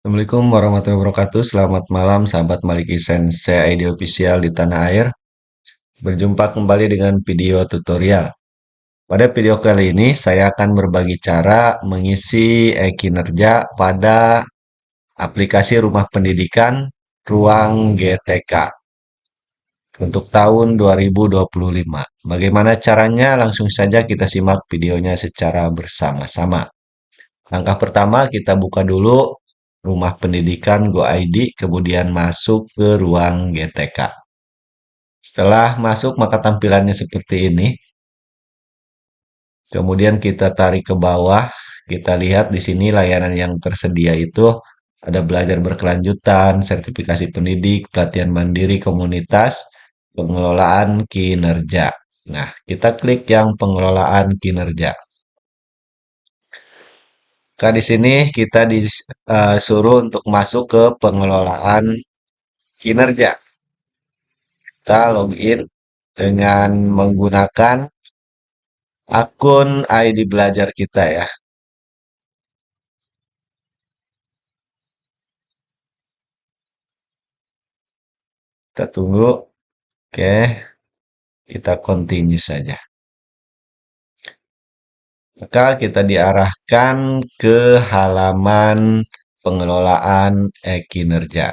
Assalamualaikum warahmatullahi wabarakatuh. Selamat malam sahabat Maliki Sensei ID Official di tanah air. Berjumpa kembali dengan video tutorial. Pada video kali ini saya akan berbagi cara mengisi kinerja pada aplikasi rumah pendidikan Ruang GTK untuk tahun 2025. Bagaimana caranya? Langsung saja kita simak videonya secara bersama-sama. Langkah pertama, kita buka dulu Rumah Pendidikan Go ID, kemudian masuk ke ruang GTK. Setelah masuk, maka tampilannya seperti ini. Kemudian kita tarik ke bawah, kita lihat di sini layanan yang tersedia itu ada belajar berkelanjutan, sertifikasi pendidik, pelatihan mandiri komunitas, pengelolaan kinerja. Nah, kita klik yang pengelolaan kinerja. Maka di sini kita disuruh untuk masuk ke pengelolaan kinerja. Kita login dengan menggunakan akun ID belajar kita ya. Kita tunggu. Oke, kita continue saja. Maka kita diarahkan ke halaman pengelolaan kinerja.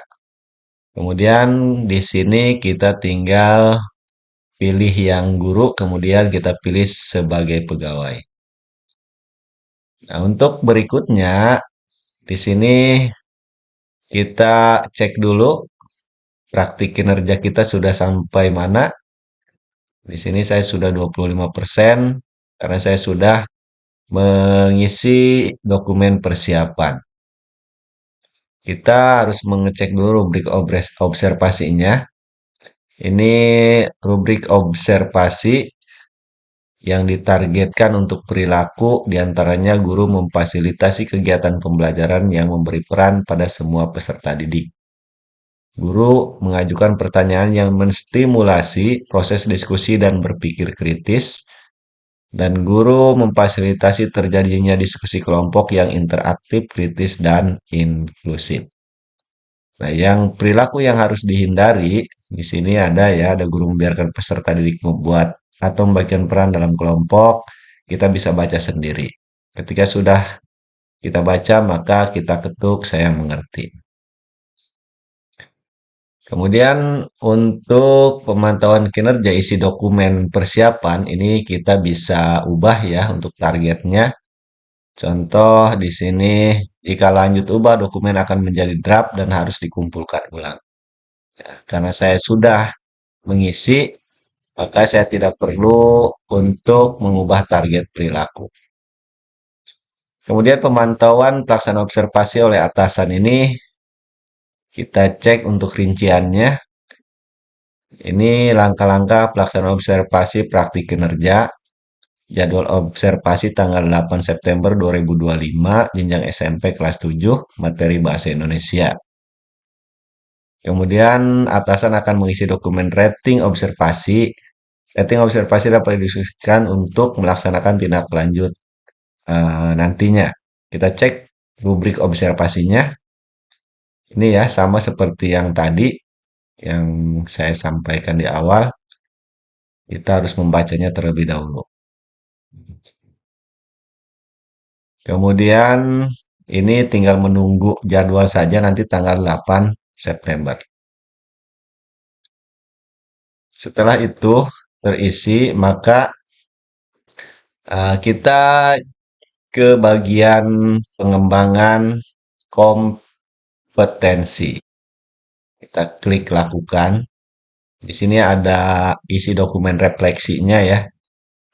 Kemudian di sini kita tinggal pilih yang guru, kemudian kita pilih sebagai pegawai. Nah, untuk berikutnya di sini kita cek dulu praktik kinerja kita sudah sampai mana. Di sini saya sudah 25% karena saya sudah mengisi dokumen persiapan. Kita harus mengecek dulu rubrik observasinya. Ini rubrik observasi yang ditargetkan untuk perilaku, diantaranya guru memfasilitasi kegiatan pembelajaran yang memberi peran pada semua peserta didik. Guru mengajukan pertanyaan yang menstimulasi proses diskusi dan berpikir kritis, dan guru memfasilitasi terjadinya diskusi kelompok yang interaktif, kritis, dan inklusif. Nah, yang perilaku yang harus dihindari di sini ada guru membiarkan peserta didik membuat atau membagikan peran dalam kelompok, kita bisa baca sendiri. Ketika sudah kita baca, maka kita ketuk saya mengerti. Kemudian untuk pemantauan kinerja isi dokumen persiapan ini kita bisa ubah ya untuk targetnya. Contoh di sini, jika lanjut ubah dokumen akan menjadi draft dan harus dikumpulkan ulang. Ya, karena saya sudah mengisi, maka saya tidak perlu untuk mengubah target perilaku. Kemudian pemantauan pelaksanaan observasi oleh atasan ini kita cek untuk rinciannya. Ini langkah-langkah pelaksanaan observasi praktik kinerja. Jadwal observasi tanggal 8 September 2025, jenjang SMP kelas 7, materi Bahasa Indonesia. Kemudian atasan akan mengisi dokumen rating observasi. Rating observasi dapat didiskusikan untuk melaksanakan tindak lanjut nantinya. Kita cek rubrik observasinya. Ini ya sama seperti yang tadi yang saya sampaikan di awal. Kita harus membacanya terlebih dahulu. Kemudian ini tinggal menunggu jadwal saja nanti tanggal 8 September. Setelah itu terisi, maka kita ke bagian pengembangan kompetensi. Kita klik lakukan. Di sini ada isi dokumen refleksinya ya.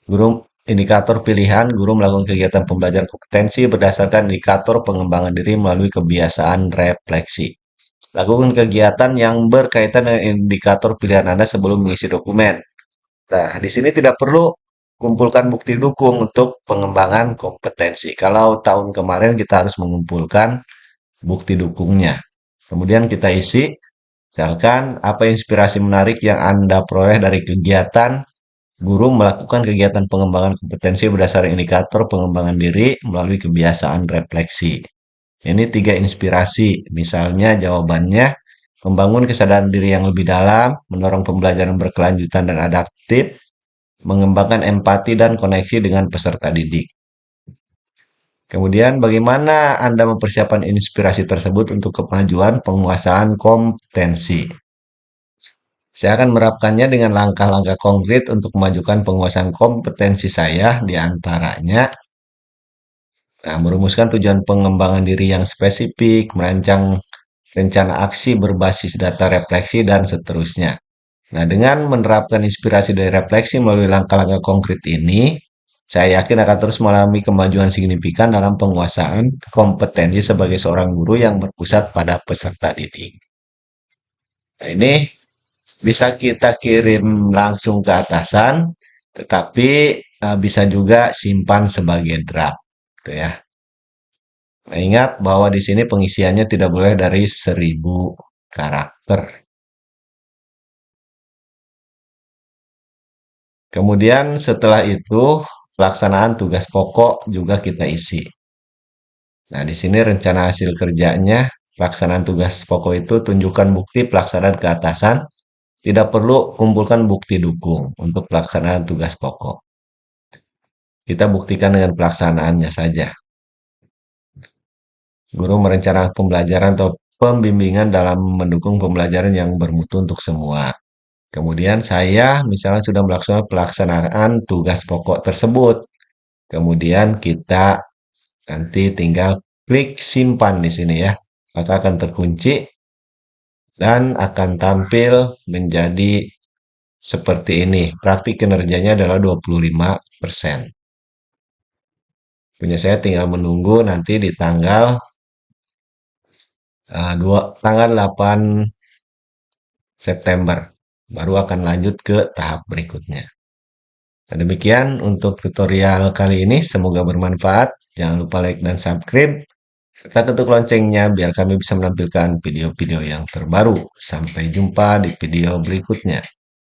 Guru indikator pilihan, guru melakukan kegiatan pembelajaran kompetensi berdasarkan indikator pengembangan diri melalui kebiasaan refleksi. Lakukan kegiatan yang berkaitan dengan indikator pilihan Anda sebelum mengisi dokumen. Nah, di sini tidak perlu kumpulkan bukti dukung untuk pengembangan kompetensi. Kalau tahun kemarin kita harus mengumpulkan bukti dukungnya. Kemudian kita isi, misalkan apa inspirasi menarik yang Anda peroleh dari kegiatan guru melakukan kegiatan pengembangan kompetensi berdasarkan indikator pengembangan diri melalui kebiasaan refleksi. Ini tiga inspirasi. Misalnya jawabannya, membangun kesadaran diri yang lebih dalam, mendorong pembelajaran berkelanjutan dan adaptif, mengembangkan empati dan koneksi dengan peserta didik. Kemudian bagaimana Anda mempersiapkan inspirasi tersebut untuk kemajuan penguasaan kompetensi? Saya akan menerapkannya dengan langkah-langkah konkret untuk memajukan penguasaan kompetensi saya, di antaranya merumuskan tujuan pengembangan diri yang spesifik, merancang rencana aksi berbasis data refleksi, dan seterusnya. Nah, dengan menerapkan inspirasi dari refleksi melalui langkah-langkah konkret ini, saya yakin akan terus mengalami kemajuan signifikan dalam penguasaan kompetensi sebagai seorang guru yang berpusat pada peserta didik. Nah, ini bisa kita kirim langsung ke atasan, tetapi bisa juga simpan sebagai draft, gitu ya. Nah, ingat bahwa di sini pengisiannya tidak boleh dari 1.000 karakter. Kemudian setelah itu, pelaksanaan tugas pokok juga kita isi. Nah, di sini rencana hasil kerjanya, pelaksanaan tugas pokok itu tunjukkan bukti pelaksanaan ke atasan, tidak perlu kumpulkan bukti dukung untuk pelaksanaan tugas pokok. Kita buktikan dengan pelaksanaannya saja. Guru merencanakan pembelajaran atau pembimbingan dalam mendukung pembelajaran yang bermutu untuk semua. Kemudian saya misalnya sudah melaksanakan pelaksanaan tugas pokok tersebut. Kemudian kita nanti tinggal klik simpan di sini ya. Maka akan terkunci dan akan tampil menjadi seperti ini. Praktik kinerjanya adalah 25%. Punya saya tinggal menunggu nanti di tanggal 8 September. Baru akan lanjut ke tahap berikutnya. Nah, demikian untuk tutorial kali ini. Semoga bermanfaat. Jangan lupa like dan subscribe. Serta ketuk loncengnya biar kami bisa menampilkan video-video yang terbaru. Sampai jumpa di video berikutnya.